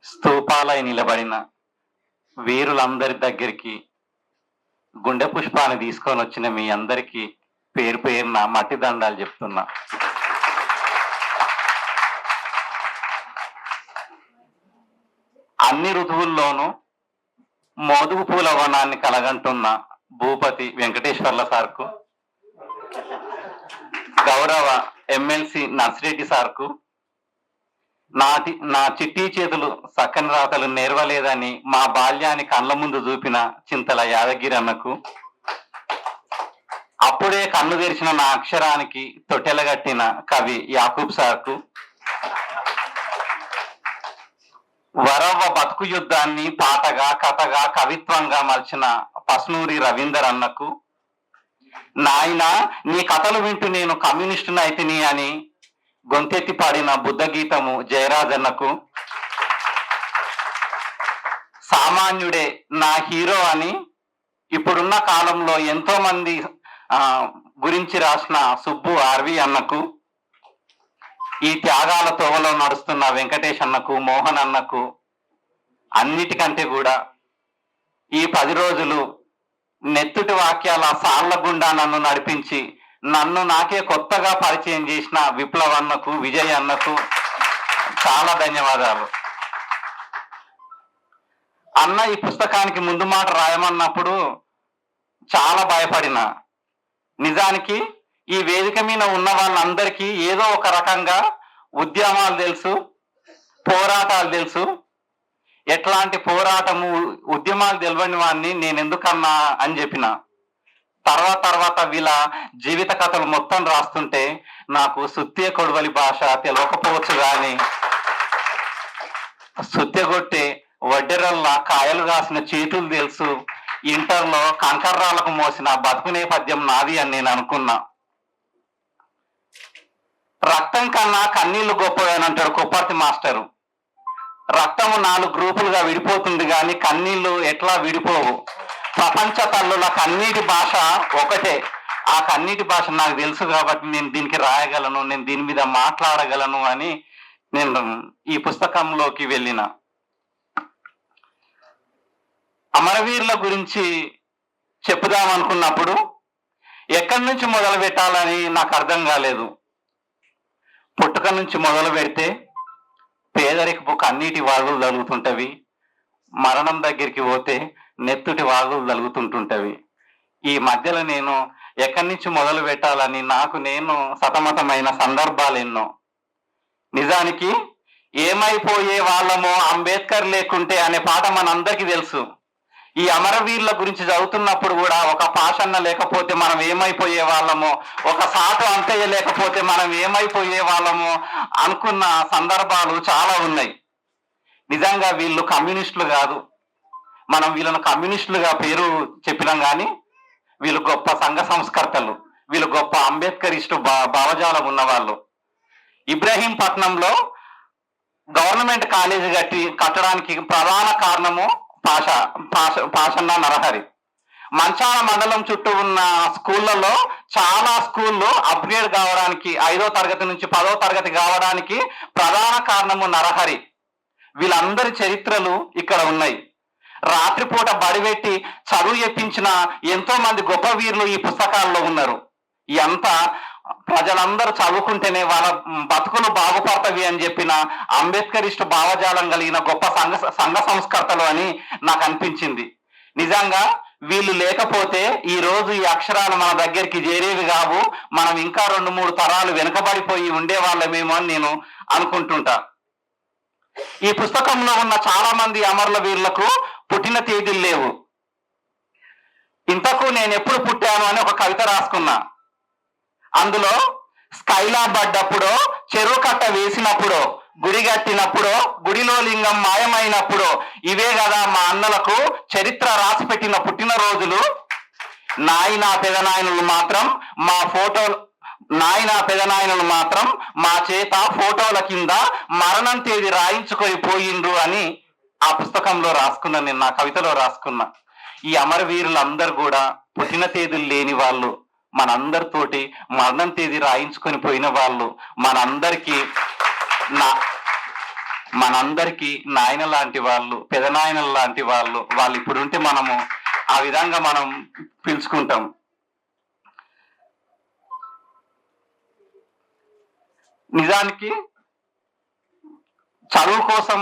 స్తూపాలై నిలబడిన వీరులందరి దగ్గరికి గుండె పుష్పాన్ని తీసుకొని వచ్చిన మీ అందరికీ పేరు పేరున మట్టి దండాలు చెప్తున్నా. అన్ని ఋతువుల్లోనూ మోదుగు పూల వనాన్ని కలగంటున్న భూపతి వెంకటేశ్వర్ల సార్కు, గౌరవ ఎమ్మెల్సీ నర్సిరెడ్డి సార్కు, నా చిట్టి చేతులు సక్కని రాతలు నేర్వలేదని మా బాల్యాన్ని కళ్ళ ముందు చూపిన చింతల యాదగిరి అన్నకు, అప్పుడే కన్ను తెరిచిన నా అక్షరానికి తొట్టెలగట్టిన కవి యాకూబ్ సార్కు, వరవ్వ బతుకు యుద్ధాన్ని పాటగా కథగా కవిత్వంగా మలిచిన పస్నూరి రవీందర్ అన్నకు, నాయనా నీ కథలు వింటూ నేను కమ్యూనిస్టుని అయితిని అని గొంతెత్తి పాడిన బుద్ధగీతము జయరాజన్నకు, సామాన్యుడే నా హీరో అని ఇప్పుడున్న కాలంలో ఎంతో మంది గురించి రాసిన సుబ్బు ఆర్వి అన్నకు, ఈ త్యాగాల తోవలో నడుస్తున్న వెంకటేష్ అన్నకు, మోహన్ అన్నకు, అన్నిటికంటే కూడా ఈ 10 రోజులు నెత్తుటి వాక్యాల సాళ్ల గుండా నన్ను నడిపించి నన్ను నాకే కొత్తగా పరిచయం చేసిన విప్లవ్ అన్నకు, విజయ్ అన్నకు చాలా ధన్యవాదాలు. అన్న ఈ పుస్తకానికి ముందు మాట రాయమన్నప్పుడు చాలా భయపడిన. నిజానికి ఈ వేదిక మీద ఉన్న వాళ్ళందరికీ ఏదో ఒక రకంగా ఉద్యమాలు తెలుసు, పోరాటాలు తెలుసు. ఎట్లాంటి పోరాటము ఉద్యమాలు తెలియని వాడిని నేను ఎందుకన్నా అని చెప్పిన. తర్వాత వీళ్ళ జీవిత కథలు మొత్తం రాస్తుంటే నాకు సుత్య కొడవలి భాష తెలియకపోవచ్చు కానీ సుత్యగొట్టే వడ్డెరల్లా కాయలు కాసిన చేతులు తెలుసు, ఇంటర్లో కంకర్రాలకు మోసిన బతుకు నేపథ్యం నాది అని నేను అనుకున్నా. రక్తం కన్నా కన్నీళ్లు గొప్పదని అంటాడు కొప్పర్తి మాస్టరు. రక్తము 4 గ్రూపులుగా విడిపోతుంది కానీ కన్నీళ్లు ఎట్లా విడిపోవు. ప్రపంచ తల్లుల కన్నీటి భాష ఒకటే. ఆ కన్నీటి భాష నాకు తెలుసు కాబట్టి నేను దీనికి రాయగలను, నేను దీని మీద మాట్లాడగలను అని నేను ఈ పుస్తకంలోకి వెళ్ళిన. అమరవీరుల గురించి చెప్పుదామనుకున్నప్పుడు ఎక్కడి నుంచి మొదలు పెట్టాలని నాకు అర్థం కాలేదు. పుట్టుక నుంచి మొదలు పెడితే పేదరికపు కన్నీటి వాగులు తగులుతుంటవి, మరణం దగ్గరికి పోతే నెత్తుటి వాగులు తగులుతుంటుంటవి. ఈ మధ్యలో నేను ఎక్కడి నుంచి మొదలు పెట్టాలని నాకు నేను సతమతమైన సందర్భాలు ఎన్నో. నిజానికి ఏమైపోయే వాళ్ళమో అంబేద్కర్ లేకుంటే అనే పాట మనందరికీ తెలుసు. ఈ అమరవీరుల గురించి చదువుతున్నప్పుడు కూడా ఒక పాషన్న లేకపోతే మనం ఏమైపోయే వాళ్ళమో, ఒక సాటు అంతయ్య లేకపోతే మనం ఏమైపోయే వాళ్ళమో అనుకున్న సందర్భాలు చాలా ఉన్నాయి. నిజంగా వీళ్ళు కమ్యూనిస్టులు కాదు, మనం వీళ్ళను కమ్యూనిస్టులుగా పేరు చెప్పినాం కానీ వీళ్ళు గొప్ప సంఘ సంస్కర్తలు, వీళ్ళు గొప్ప అంబేద్కరిస్టు భావజాలం ఉన్నవాళ్ళు. ఇబ్రహీంపట్నంలో గవర్నమెంట్ కాలేజీ కట్టడానికి ప్రధాన కారణము పాషన్న నరహరి. మంచాల మండలం చుట్టూ ఉన్న స్కూళ్ళలో చాలా స్కూళ్ళు అప్గ్రేడ్ కావడానికి 5వ తరగతి నుంచి 10వ తరగతి కావడానికి ప్రధాన కారణము నరహరి. వీళ్ళందరి చరిత్రలు ఇక్కడ ఉన్నాయి. రాత్రిపూట బడిపెట్టి చదువు చెప్పించిన ఎంతో మంది గొప్ప వీరులు ఈ పుస్తకాల్లో ఉన్నారు. ఎంత ప్రజలందరూ చదువుకుంటేనే వాళ్ళ బతుకులు బాగుపడతవి అని చెప్పిన అంబేద్కరిస్టు భావజాలం కలిగిన గొప్ప సంఘ సంస్కర్తలు అని నాకు అనిపించింది. నిజంగా వీళ్ళు లేకపోతే ఈ రోజు ఈ అక్షరాలు మన దగ్గరికి చేరేవి కావు, మనం ఇంకా 2-3 తరాలు వెనుకబడిపోయి ఉండేవాళ్ళమేమో అని నేను అనుకుంటుంటా. ఈ పుస్తకంలో ఉన్న చాలా మంది అమరుల వీరులకు పుట్టిన తేదీలు లేవు. ఇంతకు నేను ఎప్పుడు పుట్టాను అని ఒక కవిత రాసుకున్నా. అందులో స్కైలా పడ్డప్పుడో, చెరువు కట్ట వేసినప్పుడో, గుడి కట్టినప్పుడో, గుడిలో లింగం మాయమైనప్పుడో ఇవే కదా మా అన్నలకు చరిత్ర రాసి పెట్టిన పుట్టినరోజులు. నాయనా పెదనాయనులు మాత్రం మా చేత ఫోటోల కింద మరణం తేదీ రాయించుకొని పోయిండ్రు అని ఆ పుస్తకంలో రాసుకున్నా, నేను నా కవితలో రాసుకున్నా. ఈ అమరవీరులందరూ కూడా పుట్టిన తేదీలు లేని వాళ్ళు, మనందరితోటి మరణం తేదీ రాయించుకొని పోయిన వాళ్ళు. మనందరికీ నాయన లాంటి వాళ్ళు, పెదనాయనల లాంటి వాళ్ళు ఇప్పుడుంటే మనము ఆ విధంగా మనం పిలుచుకుంటాం. నిజానికి చదువు కోసం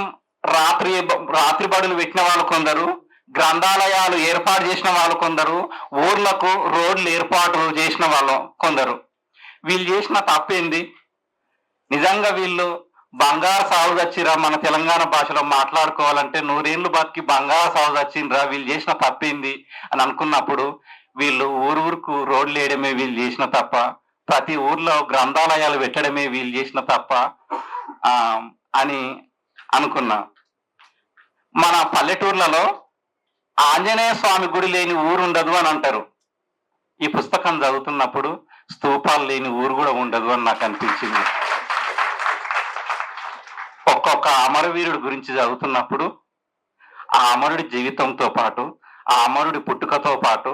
రాత్రి బడులు పెట్టిన వాళ్ళు కొందరు, గ్రంథాలయాలు ఏర్పాటు చేసిన వాళ్ళు కొందరు, ఊర్లకు రోడ్లు ఏర్పాటు చేసిన వాళ్ళు కొందరు. వీళ్ళు చేసిన తప్పేంది? నిజంగా వీళ్ళు బంగారు సాగు వచ్చిరా, మన తెలంగాణ భాషలో మాట్లాడుకోవాలంటే 100 ఏళ్ళు బతికి బంగారు సాగు వచ్చిండ్రా, వీళ్ళు చేసిన తప్పేంది అని అనుకున్నప్పుడు వీళ్ళు ఊరుకు రోడ్లు వేయడమే వీళ్ళు చేసిన తప్ప, ప్రతి ఊర్లో గ్రంథాలయాలు పెట్టడమే వీళ్ళు చేసిన తప్ప అని అనుకున్నా. మన పల్లెటూర్లలో ఆంజనేయ స్వామి గుడి లేని ఊరు ఉండదు అని అంటారు. ఈ పుస్తకం చదువుతున్నప్పుడు స్తూపాలు లేని ఊరు కూడా ఉండదు అని నాకు అనిపించింది. ఒక్కొక్క అమరవీరుడి గురించి చదువుతున్నప్పుడు ఆ అమరుడి జీవితంతో పాటు, ఆ అమరుడి పుట్టుకతో పాటు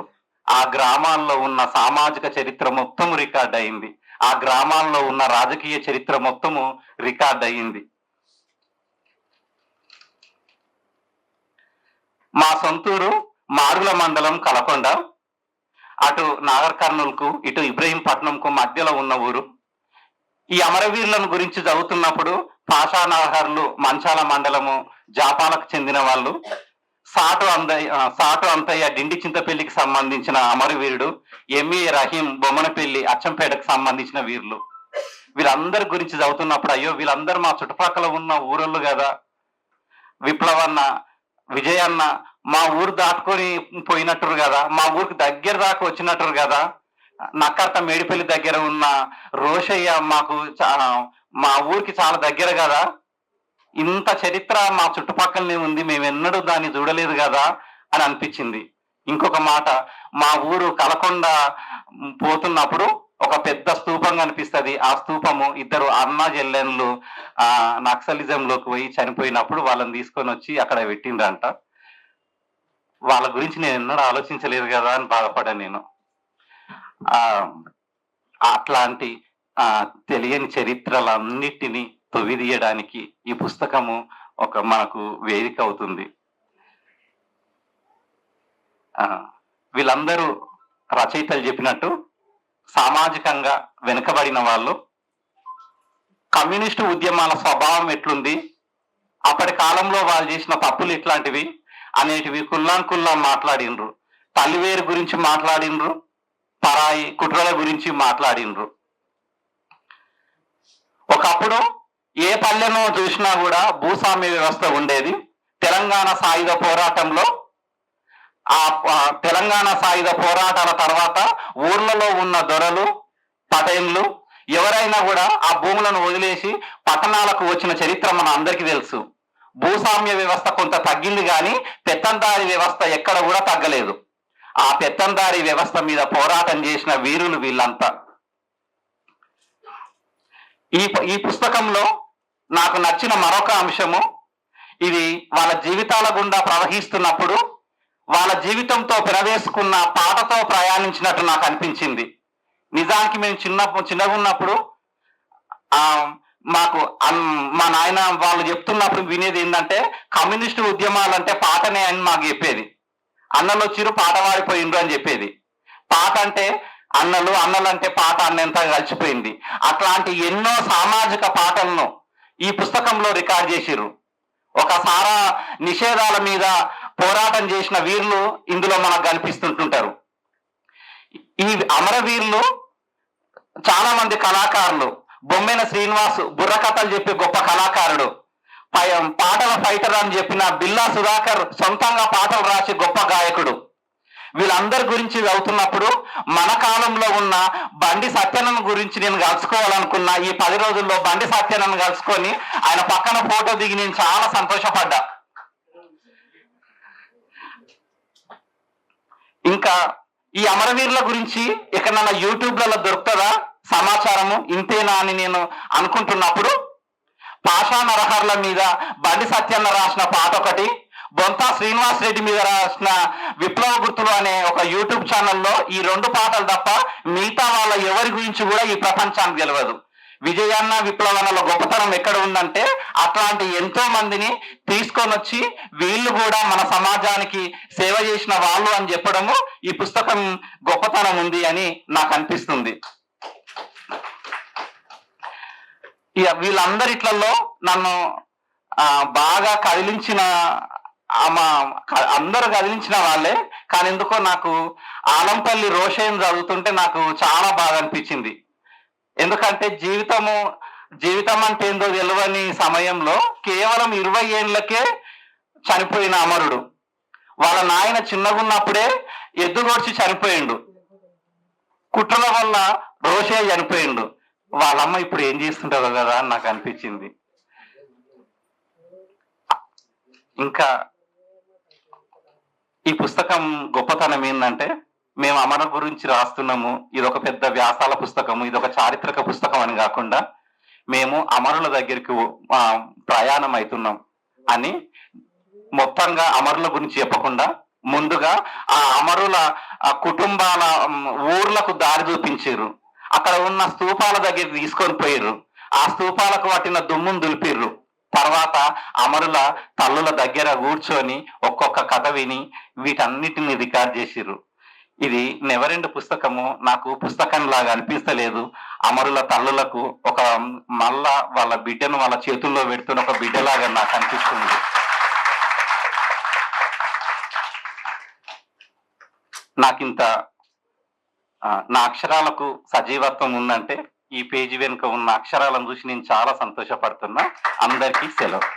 ఆ గ్రామాల్లో ఉన్న సామాజిక చరిత్ర మొత్తం రికార్డ్ అయింది, ఆ గ్రామాల్లో ఉన్న రాజకీయ చరిత్ర మొత్తము రికార్డ్ అయ్యింది. మా సొంతూరు మాడుగుల మండలం కలకొండ, అటు నాగర్ కర్నూలుకు ఇటు ఇబ్రహీంపట్నంకు మధ్యలో ఉన్న ఊరు. ఈ అమరవీరులను గురించి చదువుతున్నప్పుడు పాషానగర్లు మంచాల మండలము జాపాలకు చెందిన వాళ్ళు, సాటు అంతయ్య డిండి చింతపల్లికి సంబంధించిన అమరవీరుడు, ఎంఏ రహీం బొమ్మనపల్లి అచ్చంపేటకు సంబంధించిన వీరులు. వీళ్ళందరి గురించి చదువుతున్నప్పుడు అయ్యో వీళ్ళందరూ మా చుట్టుపక్కల ఉన్న ఊరళ్ళు కదా, విప్లవన్న, విజయన్న మా ఊరు దాటుకొని పోయినట్టురు కదా, మా ఊరికి దగ్గర దాకా వచ్చినట్టురు కదా, నక్కర్త మేడిపల్లి దగ్గర ఉన్న రోషయ్య మా ఊరికి చాలా దగ్గర కదా, ఇంత చరిత్ర మా చుట్టుపక్కలనే ఉంది, మేము ఎన్నడూ దాన్ని చూడలేదు కదా అని అనిపించింది. ఇంకొక మాట, మా ఊరు కలకొండ పోతున్నప్పుడు ఒక పెద్ద స్తూపం కనిపిస్తుంది. ఆ స్తూపము ఇద్దరు అన్నా చెల్లెళ్ళు నక్సలిజంలోకి పోయి చనిపోయినప్పుడు వాళ్ళని తీసుకొని వచ్చి అక్కడ పెట్టిండ్రంట. వాళ్ళ గురించి నేను ఎన్నడూ ఆలోచించలేదు కదా అని బాధపడ్డాను నేను. అట్లాంటి తెలియని చరిత్రలన్నిటినీ తొవిదీయడానికి ఈ పుస్తకము మనకు వేదిక అవుతుంది. వీళ్ళందరూ రచయితలు చెప్పినట్టు సామాజికంగా వెనుకబడిన వాళ్ళు, కమ్యూనిస్టు ఉద్యమాల స్వభావం ఎట్లుంది, అప్పటి కాలంలో వాళ్ళు చేసిన తప్పులు ఎట్లాంటివి అనేటివి కుల్లాం మాట్లాడినరు. తల్లివేరు గురించి మాట్లాడినరు, పరాయి కుట్రల గురించి మాట్లాడినరు. ఒకప్పుడు ఏ పల్లెనో చూసినా కూడా భూస్వామ్య వ్యవస్థ ఉండేది. తెలంగాణ సాయుధ పోరాటంలో తెలంగాణ సాయుధ పోరాటాల తర్వాత ఊర్లలో ఉన్న దొరలు, పటేన్లు ఎవరైనా కూడా ఆ భూములను వదిలేసి పట్టణాలకు వచ్చిన చరిత్ర మన అందరికీ తెలుసు. భూస్వామ్య వ్యవస్థ కొంత తగ్గింది కానీ పెత్తందారి వ్యవస్థ ఎక్కడ కూడా తగ్గలేదు. ఆ పెత్తందారి వ్యవస్థ మీద పోరాటం చేసిన వీరులు వీళ్ళంతా. ఈ పుస్తకంలో నాకు నచ్చిన మరొక అంశము, ఇది వాళ్ళ జీవితాల గుండా ప్రవహిస్తున్నప్పుడు వాళ్ళ జీవితంతో పెనవేసుకున్న పాటతో ప్రయాణించినట్టు నాకు అనిపించింది. నిజానికి మేము చిన్నగా ఉన్నప్పుడు మాకు మా నాయన వాళ్ళు చెప్తున్నప్పుడు వినేది ఏంటంటే, కమ్యూనిస్టు ఉద్యమాలంటే పాటనే అని మాకు చెప్పేది. అన్నలు వచ్చిరు పాట పాడిపోయిండ్రు అని చెప్పేది. పాట అంటే అన్నలంటే పాట అన్నంత కలిసిపోయింది. అట్లాంటి ఎన్నో సామాజిక పాటలను ఈ పుస్తకంలో రికార్డ్ చేసిర్రు. ఒక సారా నిషేధాల మీద పోరాటం చేసిన వీరులు ఇందులో మనకు కనిపిస్తుంటుంటారు. ఈ అమరవీరులు చాలా మంది కళాకారులు. బొమ్మెన శ్రీనివాస్ బుర్రకథలు చెప్పే గొప్ప కళాకారుడు, పాటల ఫైటర్ అని చెప్పిన బిల్లా సుధాకర్ సొంతంగా పాటలు రాసే గొప్ప గాయకుడు. వీళ్ళందరి గురించి చదువుతున్నప్పుడు మన కాలంలో ఉన్న బండి సత్యనన్ గురించి నేను కలుసుకోవాలనుకున్నా. ఈ 10 రోజుల్లో బండి సత్యనన్ కలుసుకొని ఆయన పక్కన ఫోటో దిగి నేను చాలా సంతోషపడ్డా. ఇంకా ఈ అమరవీరుల గురించి ఎక్కడన్నా యూట్యూబ్లలో దొరుకుతుందా సమాచారము ఇంతేనా అని నేను అనుకుంటున్నప్పుడు, పాషా నరహర్ల మీద బండి సత్యన్న రాసిన పాట ఒకటి, బొంతా శ్రీనివాస్ రెడ్డి మీద రాసిన విప్లవ గుర్తులు అనే ఒక యూట్యూబ్ ఛానల్లో ఈ 2 పాటలు తప్ప మిగతా వాళ్ళ ఎవరి గురించి కూడా ఈ ప్రపంచానికి తెలియదు. విజయాన్న విప్లవనలో గొప్పతనం ఎక్కడ ఉందంటే అట్లాంటి ఎంతో మందిని తీసుకొని వచ్చి వీళ్ళు కూడా మన సమాజానికి సేవ చేసిన వాళ్ళు అని చెప్పడము ఈ పుస్తకం గొప్పతనం ఉంది అని నాకు అనిపిస్తుంది. ఇక వీళ్ళందరిట్లలో నన్ను బాగా కదిలించిన అందరూ కదిలించిన వాళ్ళే, కానీ ఎందుకో నాకు ఆలంపల్లి రోషయ్యను చదువుతుంటే నాకు చాలా బాగా అనిపించింది. ఎందుకంటే జీవితం అంటే ఏందో తెలియని సమయంలో కేవలం 20 ఏళ్లకే చనిపోయిన అమరుడు. వాళ్ళ నాయన చిన్నగున్నప్పుడే ఎద్దుగొడిచి చనిపోయిండు, కుట్రల వల్ల రోషయ్య చనిపోయిండు. వాళ్ళమ్మ ఇప్పుడు ఏం చేస్తుంటారో కదా అని నాకు అనిపించింది. ఇంకా ఈ పుస్తకం గొప్పతనం ఏంటంటే మేము అమర గురించి రాస్తున్నాము, ఇది ఒక పెద్ద వ్యాసాల పుస్తకము, ఇది ఒక చారిత్రక పుస్తకం అని కాకుండా మేము అమరుల దగ్గరికి ప్రయాణం అవుతున్నాం అని మొత్తంగా అమరుల గురించి చెప్పకుండా ముందుగా ఆ అమరుల కుటుంబాల ఊర్లకు దారి చూపించారు. అక్కడ ఉన్న స్తూపాల దగ్గరికి తీసుకొని పోయారు. ఆ స్తూపాలకు పట్టిన దుమ్మును దులిపిర్రు. తర్వాత అమరుల తల్లుల దగ్గర కూర్చొని ఒక్కొక్క కథ విని వీటన్నిటిని రికార్డ్ చేసిర్రు. ఇది నెవరెండ్ పుస్తకము నాకు పుస్తకం లాగా అనిపిస్తలేదు. అమరుల తల్లులకు ఒక మళ్ళా వాళ్ళ బిడ్డను వాళ్ళ చేతుల్లో పెడుతున్న ఒక బిడ్డలాగా నాకు అనిపిస్తుంది. నాకింత నా అక్షరాలకు సజీవత్వం ఉందంటే ఈ పేజీ వెనుక ఉన్న అక్షరాలను చూసి నేను చాలా సంతోషపడుతున్నా. అందరికీ సెలవు.